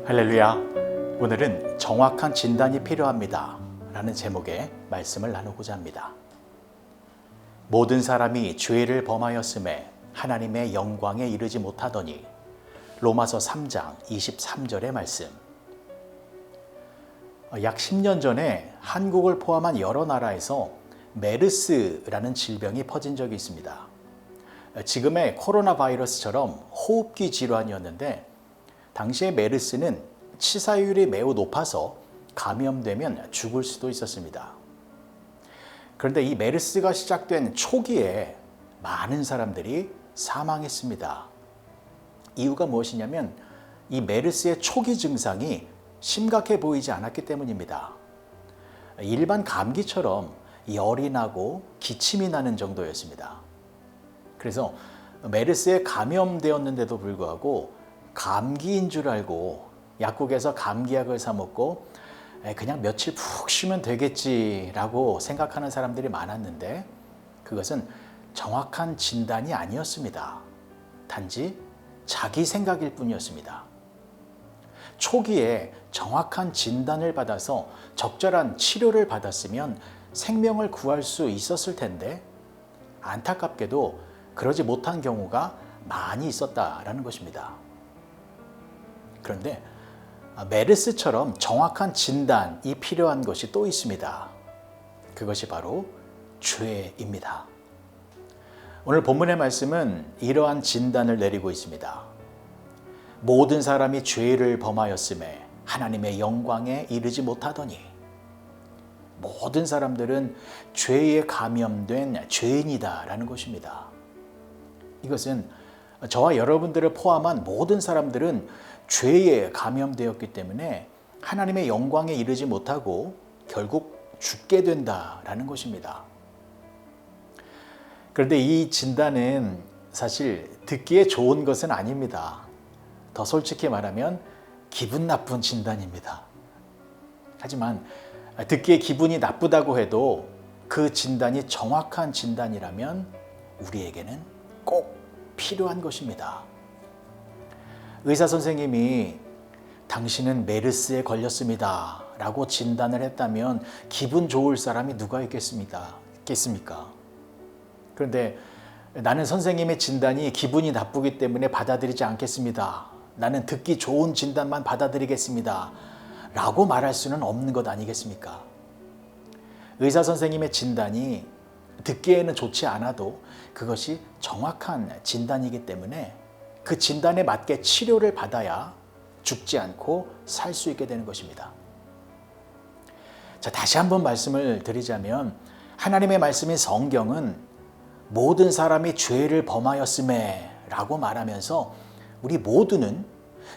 할렐루야. 오늘은 정확한 진단이 필요합니다 라는 제목의 말씀을 나누고자 합니다. 모든 사람이 죄를 범하였음에 하나님의 영광에 이르지 못하더니. 로마서 3장 23절의 말씀. 약 10년 전에 한국을 포함한 여러 나라에서 메르스라는 질병이 퍼진 적이 있습니다. 지금의 코로나 바이러스처럼 호흡기 질환이었는데 당시의 메르스는 치사율이 매우 높아서 감염되면 죽을 수도 있었습니다. 그런데 이 메르스가 시작된 초기에 많은 사람들이 사망했습니다. 이유가 무엇이냐면 이 메르스의 초기 증상이 심각해 보이지 않았기 때문입니다. 일반 감기처럼 열이 나고 기침이 나는 정도였습니다. 그래서 메르스에 감염되었는데도 불구하고 감기인 줄 알고 약국에서 감기약을 사 먹고 그냥 며칠 푹 쉬면 되겠지라고 생각하는 사람들이 많았는데 그것은 정확한 진단이 아니었습니다. 단지 자기 생각일 뿐이었습니다. 초기에 정확한 진단을 받아서 적절한 치료를 받았으면 생명을 구할 수 있었을 텐데 안타깝게도 그러지 못한 경우가 많이 있었다라는 것입니다. 그런데 메르스처럼 정확한 진단이 필요한 것이 또 있습니다. 그것이 바로 죄입니다. 오늘 본문의 말씀은 이러한 진단을 내리고 있습니다. 모든 사람이 죄를 범하였음에 하나님의 영광에 이르지 못하더니. 모든 사람들은 죄에 감염된 죄인이다라는 것입니다. 이것은 저와 여러분들을 포함한 모든 사람들은 죄에 감염되었기 때문에 하나님의 영광에 이르지 못하고 결국 죽게 된다라는 것입니다. 그런데 이 진단은 사실 듣기에 좋은 것은 아닙니다. 더 솔직히 말하면 기분 나쁜 진단입니다. 하지만 듣기에 기분이 나쁘다고 해도 그 진단이 정확한 진단이라면 우리에게는 꼭 필요한 것입니다. 의사 선생님이 당신은 메르스에 걸렸습니다 라고 진단을 했다면 기분 좋을 사람이 누가 있겠습니까? 그런데 나는 선생님의 진단이 기분이 나쁘기 때문에 받아들이지 않겠습니다. 나는 듣기 좋은 진단만 받아들이겠습니다 라고 말할 수는 없는 것 아니겠습니까? 의사 선생님의 진단이 듣기에는 좋지 않아도 그것이 정확한 진단이기 때문에 그 진단에 맞게 치료를 받아야 죽지 않고 살 수 있게 되는 것입니다. 자, 다시 한번 말씀을 드리자면 하나님의 말씀인 성경은 모든 사람이 죄를 범하였음에 라고 말하면서 우리 모두는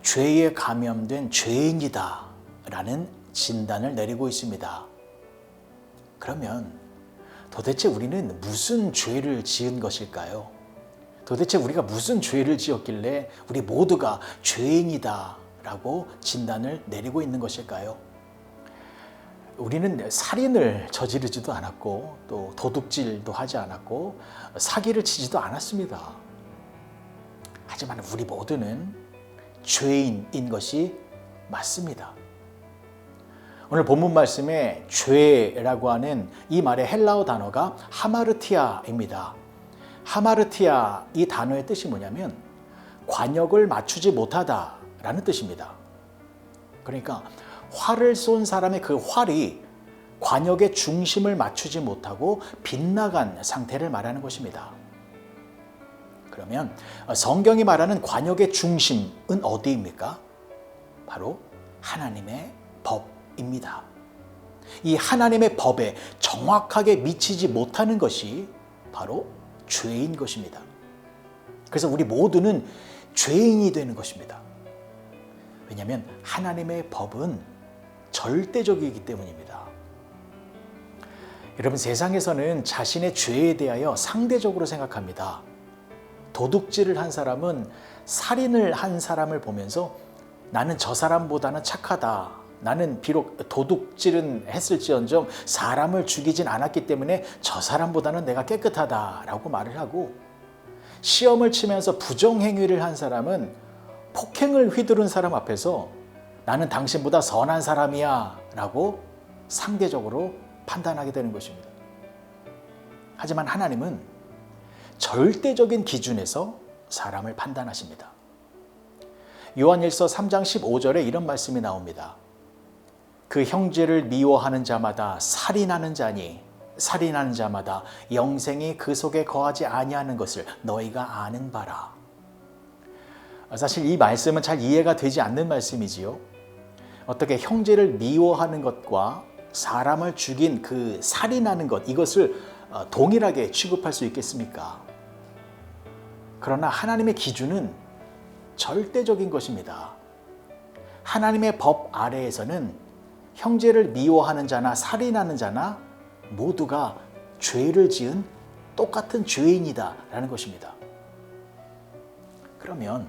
죄에 감염된 죄인이다 라는 진단을 내리고 있습니다. 그러면 도대체 우리는 무슨 죄를 지은 것일까요? 도대체 우리가 무슨 죄를 지었길래 우리 모두가 죄인이다 라고 진단을 내리고 있는 것일까요? 우리는 살인을 저지르지도 않았고 또 도둑질도 하지 않았고 사기를 치지도 않았습니다. 하지만 우리 모두는 죄인인 것이 맞습니다. 오늘 본문 말씀에 죄라고 하는 이 말의 헬라어 단어가 하마르티아입니다. 하마르티아 이 단어의 뜻이 뭐냐면 관역을 맞추지 못하다라는 뜻입니다. 그러니까 활을 쏜 사람의 그 활이 관역의 중심을 맞추지 못하고 빗나간 상태를 말하는 것입니다. 그러면 성경이 말하는 관역의 중심은 어디입니까? 바로 하나님의 법입니다. 이 하나님의 법에 정확하게 미치지 못하는 것이 바로 죄인 것입니다. 그래서 우리 모두는 죄인이 되는 것입니다. 왜냐하면 하나님의 법은 절대적이기 때문입니다. 여러분, 세상에서는 자신의 죄에 대하여 상대적으로 생각합니다. 도둑질을 한 사람은 살인을 한 사람을 보면서 나는 저 사람보다는 착하다. 나는 비록 도둑질은 했을지언정 사람을 죽이진 않았기 때문에 저 사람보다는 내가 깨끗하다라고 말을 하고, 시험을 치면서 부정행위를 한 사람은 폭행을 휘두른 사람 앞에서 나는 당신보다 선한 사람이야 라고 상대적으로 판단하게 되는 것입니다. 하지만 하나님은 절대적인 기준에서 사람을 판단하십니다. 요한일서 3장 15절에 이런 말씀이 나옵니다. 그 형제를 미워하는 자마다 살인하는 자니 살인하는 자마다 영생이 그 속에 거하지 아니하는 것을 너희가 아는 바라. 사실 이 말씀은 잘 이해가 되지 않는 말씀이지요. 어떻게 형제를 미워하는 것과 사람을 죽인 그 살인하는 것, 이것을 동일하게 취급할 수 있겠습니까? 그러나 하나님의 기준은 절대적인 것입니다. 하나님의 법 아래에서는 형제를 미워하는 자나 살인하는 자나 모두가 죄를 지은 똑같은 죄인이다 라는 것입니다. 그러면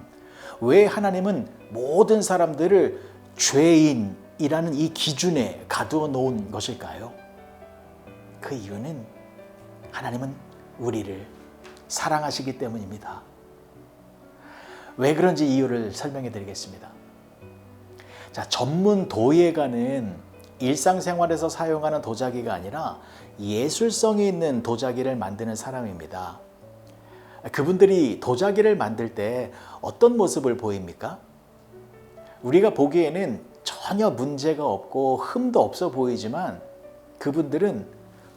왜 하나님은 모든 사람들을 죄인이라는 이 기준에 가두어 놓은 것일까요? 그 이유는 하나님은 우리를 사랑하시기 때문입니다. 왜 그런지 이유를 설명해 드리겠습니다. 자, 전문 도예가는 일상생활에서 사용하는 도자기가 아니라 예술성이 있는 도자기를 만드는 사람입니다. 그분들이 도자기를 만들 때 어떤 모습을 보입니까? 우리가 보기에는 전혀 문제가 없고 흠도 없어 보이지만 그분들은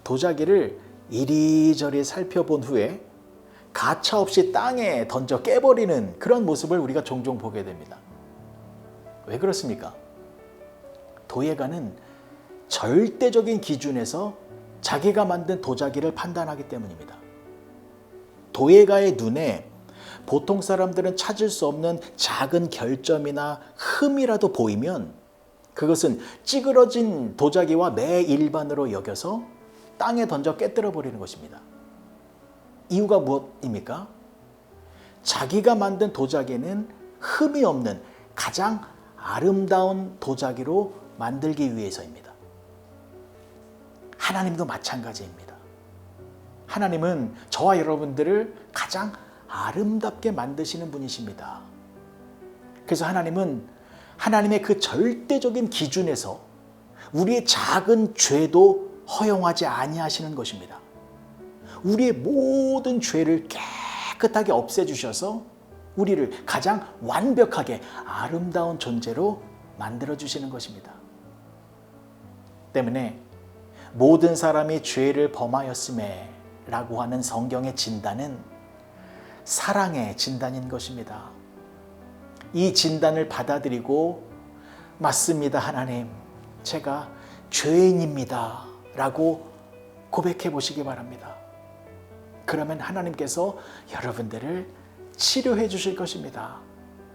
도자기를 이리저리 살펴본 후에 가차없이 땅에 던져 깨버리는 그런 모습을 우리가 종종 보게 됩니다. 왜 그렇습니까? 도예가는 절대적인 기준에서 자기가 만든 도자기를 판단하기 때문입니다. 도예가의 눈에 보통 사람들은 찾을 수 없는 작은 결점이나 흠이라도 보이면 그것은 찌그러진 도자기와 매 일반으로 여겨서 땅에 던져 깨뜨려 버리는 것입니다. 이유가 무엇입니까? 자기가 만든 도자기는 흠이 없는 가장 아름다운 도자기로 만들기 위해서입니다. 하나님도 마찬가지입니다. 하나님은 저와 여러분들을 가장 아름답게 만드시는 분이십니다. 그래서 하나님은 하나님의 그 절대적인 기준에서 우리의 작은 죄도 허용하지 아니하시는 것입니다. 우리의 모든 죄를 깨끗하게 없애주셔서 우리를 가장 완벽하게 아름다운 존재로 만들어주시는 것입니다. 때문에 모든 사람이 죄를 범하였음에 라고 하는 성경의 진단은 사랑의 진단인 것입니다. 이 진단을 받아들이고 맞습니다 하나님, 제가 죄인입니다 라고 고백해 보시기 바랍니다. 그러면 하나님께서 여러분들을 치료해 주실 것입니다.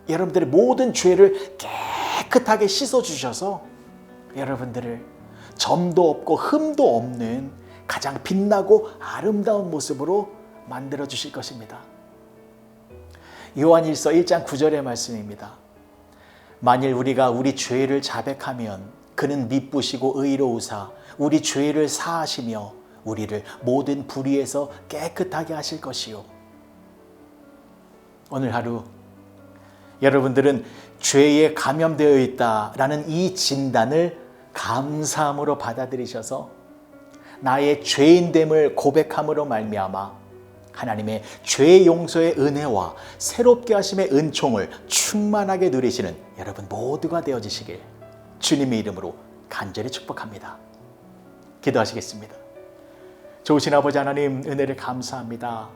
여러분들의 모든 죄를 깨끗하게 씻어 주셔서 여러분들을 점도 없고 흠도 없는 가장 빛나고 아름다운 모습으로 만들어 주실 것입니다. 요한일서 1장 9절의 말씀입니다. 만일 우리가 우리 죄를 자백하면 그는 미쁘시고 의로우사 우리 죄를 사하시며 우리를 모든 불의에서 깨끗하게 하실 것이요. 오늘 하루 여러분들은 죄에 감염되어 있다라는 이 진단을 감사함으로 받아들이셔서 나의 죄인됨을 고백함으로 말미암아 하나님의 죄 용서의 은혜와 새롭게 하심의 은총을 충만하게 누리시는 여러분 모두가 되어지시길 주님의 이름으로 간절히 축복합니다. 기도하시겠습니다. 좋으신 아버지 하나님, 은혜를 감사합니다.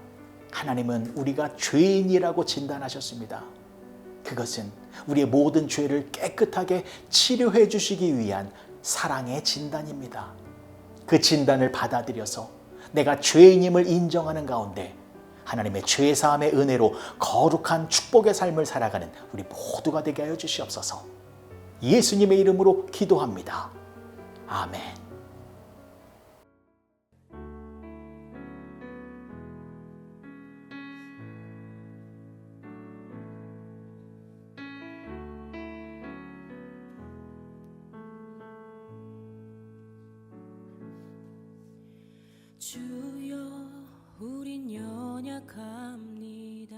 하나님은 우리가 죄인이라고 진단하셨습니다. 그것은 우리의 모든 죄를 깨끗하게 치료해 주시기 위한 사랑의 진단입니다. 그 진단을 받아들여서 내가 죄인임을 인정하는 가운데 하나님의 죄사함의 은혜로 거룩한 축복의 삶을 살아가는 우리 모두가 되게 하여 주시옵소서. 예수님의 이름으로 기도합니다. 아멘. 주여 우린 연약합니다.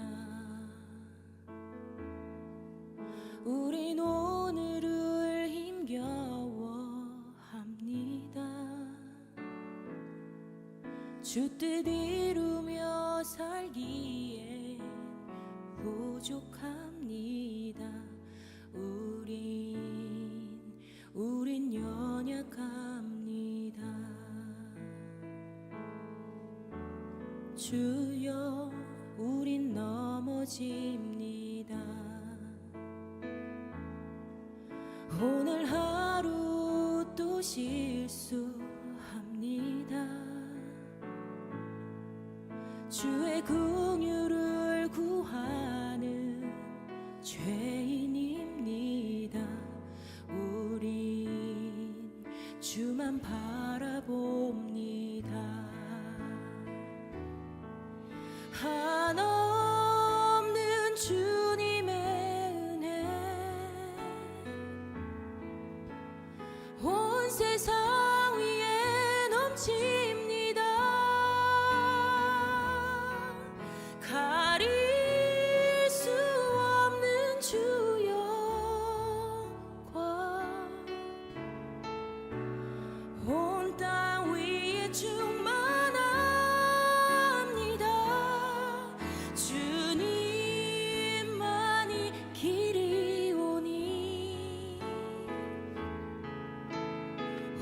우린 오늘을 주 뜻 이루며 살기에 부족합니다. 우린 연약합니다. 주여, 우린 넘어집니다. 오늘 하루 또 실수합니다. 주의 긍휼을 구하는 죄인입니다. 우린 주만 바라봅니다. 한없는 주님의 은혜 온 세상 위에 넘칩니다. 가릴 수 없는 주 영광 온 땅 위에 충만합니다. 주님만이 길이오니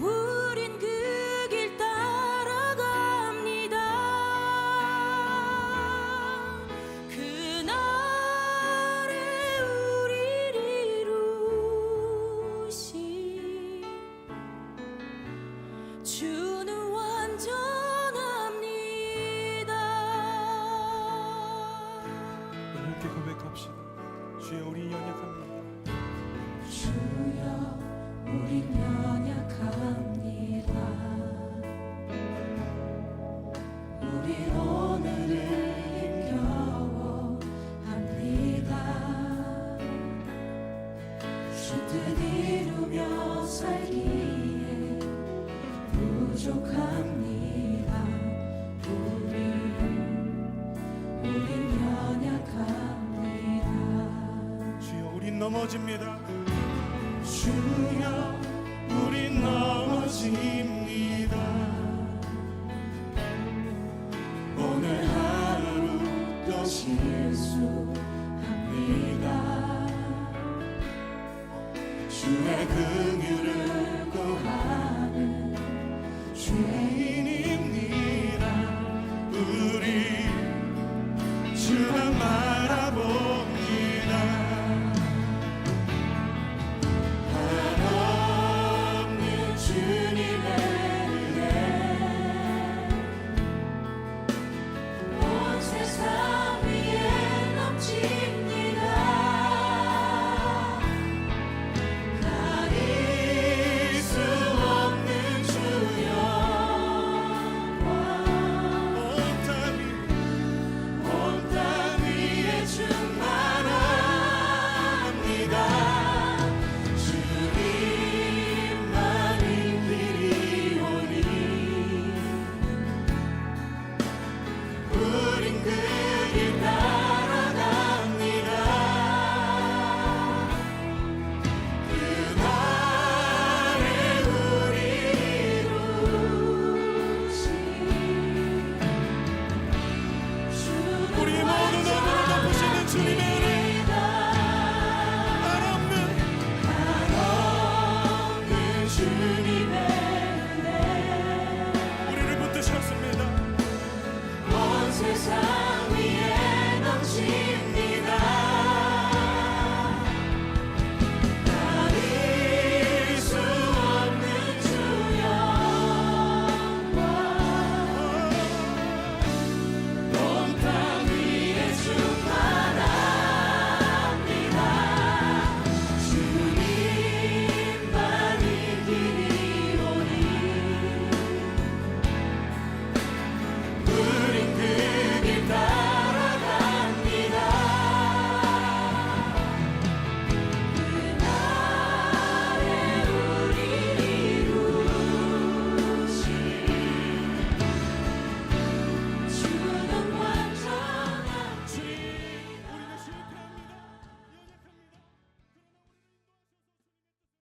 우린 그 길 따라갑니다. 그날에 우리를 이루신 주는 완전합니다. 함께 고백합시다. 주여 우리 연약합니다. 주여, 우린 연약합니다. 우리 오늘을 힘겨워합니다. 주 뜻 이루며 살기에 부족합니다. 우린 연약합니다. 주여 우린 넘어집니다. 주여 우린 넘어집니다. 오늘 하루 또 실수합니다.